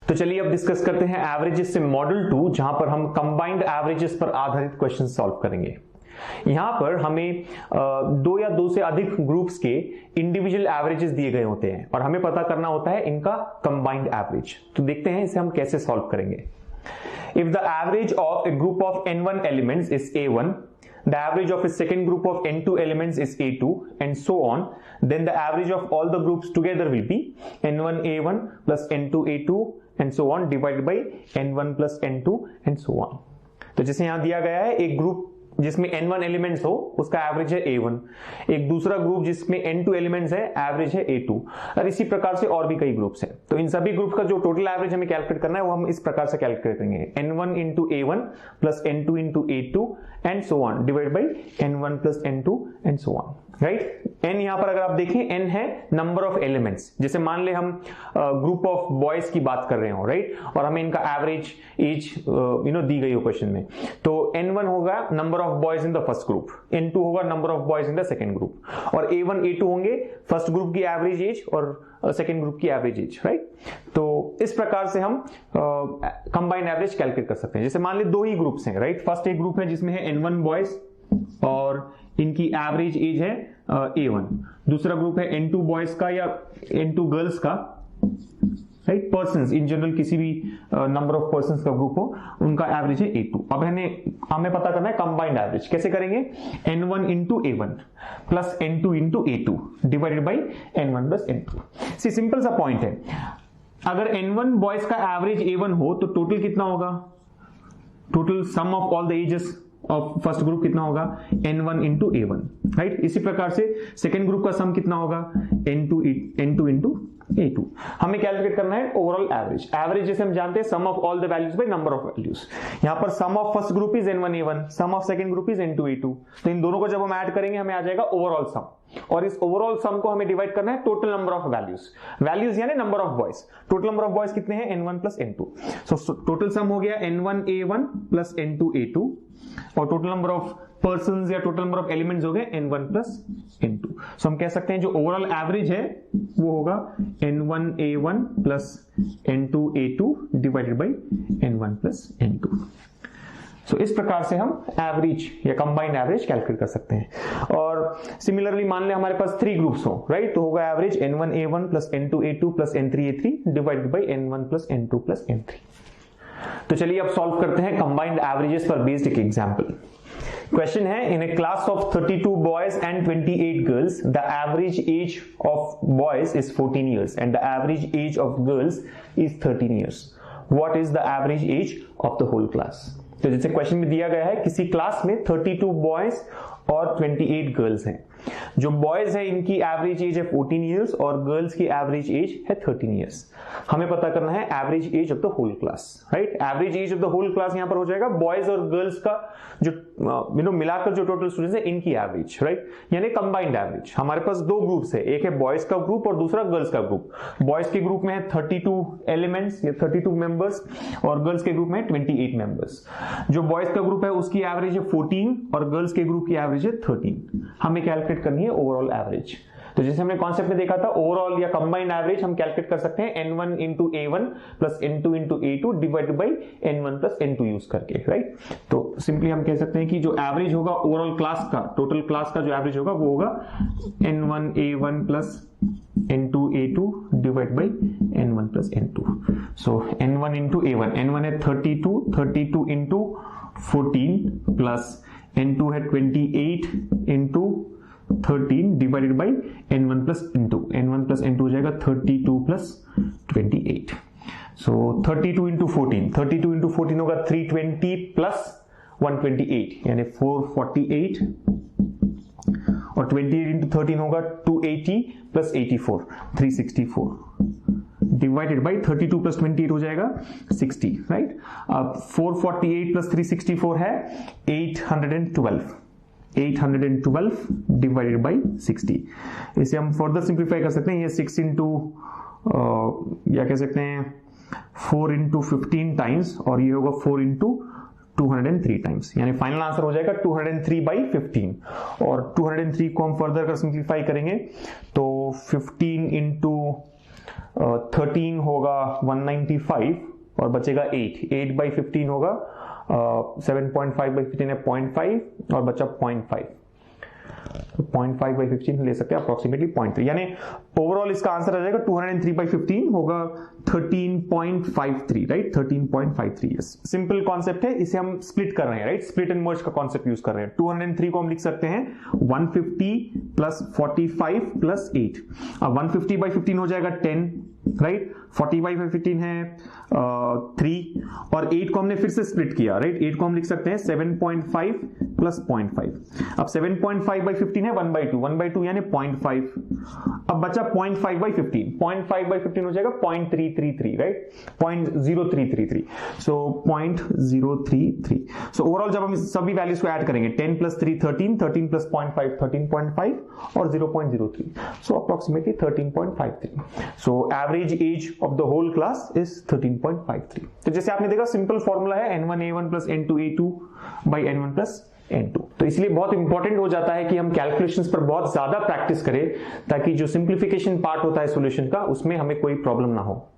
तो चलिए अब डिस्कस करते हैं एवरेजेस से मॉडल 2, जहां पर हम कंबाइंड एवरेजेस पर आधारित क्वेश्चन सॉल्व करेंगे। यहां पर हमें दो या दो से अधिक ग्रुप्स के इंडिविजुअल एवरेजेस दिए गए होते हैं और हमें पता करना होता है इनका कंबाइंड एवरेज। तो देखते हैं इसे हम कैसे सॉल्व करेंगे। If the average of A group of n1 elements is a1, the average of a second group of n2 elements is a2, and so on, then the average of all the groups together will be n1 a1 plus n2 a2 and so on divided by n1 plus n2 and so on। तो जैसे यहां दिया गया है एक group जिसमें n1 elements हो उसका एवरेज है a1, एक दूसरा ग्रुप जिसमें n2 एलिमेंट्स है एवरेज है a2, और इसी प्रकार से और भी कई ग्रुप्स हैं। तो इन सभी ग्रुप का जो टोटल एवरेज हमें कैलकुलेट करना है वो हम इस प्रकार से कैलकुलेट करेंगे, n1 into a1 plus n2 into a2 and so on divide by n1 plus n2 and so on, right. n यहां पर अगर आप देखें n है नंबर ऑफ एलिमेंट्स। जैसे मान ले हम ग्रुप ऑफ बॉयज की बात कर रहे हो, राइट, और हमें इनका एवरेज एज दी गई हो क्वेश्चन में, तो n1 होगा number of boys in the first group, n2 होगा number of boys in the second group, और a1 a2 होंगे फर्स्ट ग्रुप की एवरेज एज और सेकंड ग्रुप की एवरेज एज, राइट। तो इस प्रकार से हम कंबाइंड एवरेज कैलकुलेट कर सकते हैं। जैसे मान ले दो ही ग्रुप्स हैं, राइट, फर्स्ट एक ग्रुप है जिसमें है n1 बॉयज और इनकी एवरेज एज है a1, दूसरा ग्रुप है n2 बॉयज का या n2 गर्ल्स का, राइट, पर्सन्स इन जनरल किसी भी नंबर ऑफ पर्सन्स का ग्रुप हो उनका एवरेज है a2। अब हमें पता करना है कंबाइंड एवरेज। कैसे करेंगे, n1 into a1 plus n2 into a2 divided by n1 plus n2। सी सिंपल सा पॉइंट है, अगर n1 बॉयज का एवरेज a1 हो तो टोटल कितना होगा, total sum of all the ages of first group कितना होगा, n1 इंटू a1, राइट। इसी प्रकार से सेकेंड ग्रुप का सम कितना होगा, n2 इंटू a2। हमें कैलकुलेट करना है ओवरऑल एवरेज। एवरेज जैसे हम जानते हैं sum of all the values by number of values. यहां पर sum of first group is n1 a1, sum of second group is n2 a2। तो इन दोनों को जब हम ऐड करेंगे हमें आ जाएगा ओवरऑल सम, और इस ओवरऑल सम को हमें डिवाइड करना है total number of values. Values यानी number of boys. Total number of boys कितने हैं, n1 plus n2। So total sum हो गया n1 a1 plus n2 a2, और टोटल नंबर ऑफ पर्सन्स या टोटल नंबर ऑफ एलिमेंट्स हो गए n1 plus n2। सो हम कह सकते हैं जो ओवरऑल एवरेज है वो होगा n1 a1 plus n2 a2 divided by n1 plus n2। सो इस प्रकार से हम एवरेज या कंबाइंड एवरेज कैलकुलेट कर सकते हैं। और सिमिलरली मान ले हमारे पास 3 ग्रुप्स हो, राइट, तो होगा average n1 a1 plus n2 a2 plus n3 a3 divided by n1 plus n2 plus n3। तो चलिए अब सॉल्व करते हैं कंबाइंड एवरेजेस पर बेस्ड एक एग्जांपल। क्वेश्चन है, in a class of 32 boys and 28 girls the average age of boys is 14 years and the average age of girls is 13 years। What is the average age of the whole class. तो जैसे question में दिया गया है किसी class में 32 boys और 28 girls हैं। जो बॉयज है इनकी एवरेज एज है 14 years और गर्ल्स की एवरेज एज है 13 years। हमें पता करना है average age of the whole class, right. Average age of the whole class यहां पर हो जाएगा बॉयज और गर्ल्स का जो मिलाकर जो टोटल स्टूडेंट्स है इनकी एवरेज, राइट, यानी कंबाइंड एवरेज। हमारे पास दो ग्रुप्स है, एक है बॉयज का ग्रुप और दूसरा गर्ल्स का ग्रुप। बॉयज के ग्रुप में है 32 एलिमेंट्स या 32 मेंबर्स और गर्ल्स के ग्रुप में है 28 मेंबर्स। जो बॉयज का ग्रुप है उसकी एवरेज है 14 और गर्ल्स के ग्रुप की एवरेज है 13। हमें कैलकुलेट करनी है ओवरऑल एवरेज। तो जैसे हमने कॉन्सेप्ट में देखा था ओवरऑल या कंबाइंड एवरेज हम कैलकुलेट कर सकते हैं n1 into a1 plus n2 into a2 divided by n1 plus n2 use करके, राइट। तो सिंपली हम कह सकते हैं कि जो एवरेज होगा ओवरऑल क्लास का, टोटल क्लास का जो एवरेज होगा वो होगा n1 a1 plus n2 a2 divide by n1 plus n2। So n1 into a1, n1 है 32 इंटू 14 प्लस n2 है 28 into 13 divided by n1 plus n2 हो जाएगा 32 प्लस 28। सो 32 इंटू 14 होगा 320 प्लस 128 यानी 448, और 28 इंटू 13 होगा 280 प्लस 84 364 डिवाइडेड बाई 32 प्लस 28 हो जाएगा 60, राइट। अब 448 प्लस 364 है 812 डिवाइडेड बाई 60। इसे हम फर्दर सिंप्लीफाई कर सकते हैं, ये 6 इंटू या कह सकते हैं 4 इंटू 15 टाइम्स और ये होगा 4 इंटू 203 टाइम्स, यानी फाइनल आंसर हो जाएगा 203 बाई 15। और 203 को हम फर्दर कर सिंप्लीफाई करेंगे तो 15 इंटू 13 होगा 195 और बचेगा 8 बाई 15 होगा 7.5 बाई 15 है 0.5 और बचा 0.5। 0.5 बाई 15 ले सकते हैं अप्रोक्सीमेटली 0.3, यानी ओवरऑल इसका आंसर आ जाएगा 203 बाई 15 होगा 13.53, राइट 13.53। यस, सिंपल कॉन्सेप्ट है, इसे हम स्प्लिट कर रहे हैं, राइट स्प्लिट एंड मर्ज का कॉन्सेप्ट यूज कर रहे हैं। 203 को हम लिख सकते हैं 150 प्लस 45 प्लस 8। अब 150 बाई 15 हो जाएगा 10, राइट 40 बाई 15 है 3 और 8 को हमने फिर से स्प्लिट किया, राइट 8 को हम लिख सकते हैं 7.5 प्लस 0.5। अब 7.5 बाई 15 है 1/2 यानी 0.5। अब बचा 0.5 बाई 15, 0.5 बाई 15 हो जाएगा 0.333, राइट 0.0333, सो 0.033। सो ओवरऑल जब हम सभी वैल्यूज को ऐड करेंगे 10 प्लस 3 13, 13 प्लस 0.5 13.5 और 0.03, so approximately 13.53। So average age of the whole class is 13.53। तो जैसे आपने देखा सिंपल फॉर्मूला है n1 a1 plus n2 a2 by n1 plus n2। तो इसलिए बहुत इंपॉर्टेंट हो जाता है कि हम कैलकुलेशंस पर बहुत ज्यादा प्रैक्टिस करें ताकि जो सिंप्लीफिकेशन पार्ट होता है सॉल्यूशन का उसमें हमें कोई प्रॉब्लम ना हो।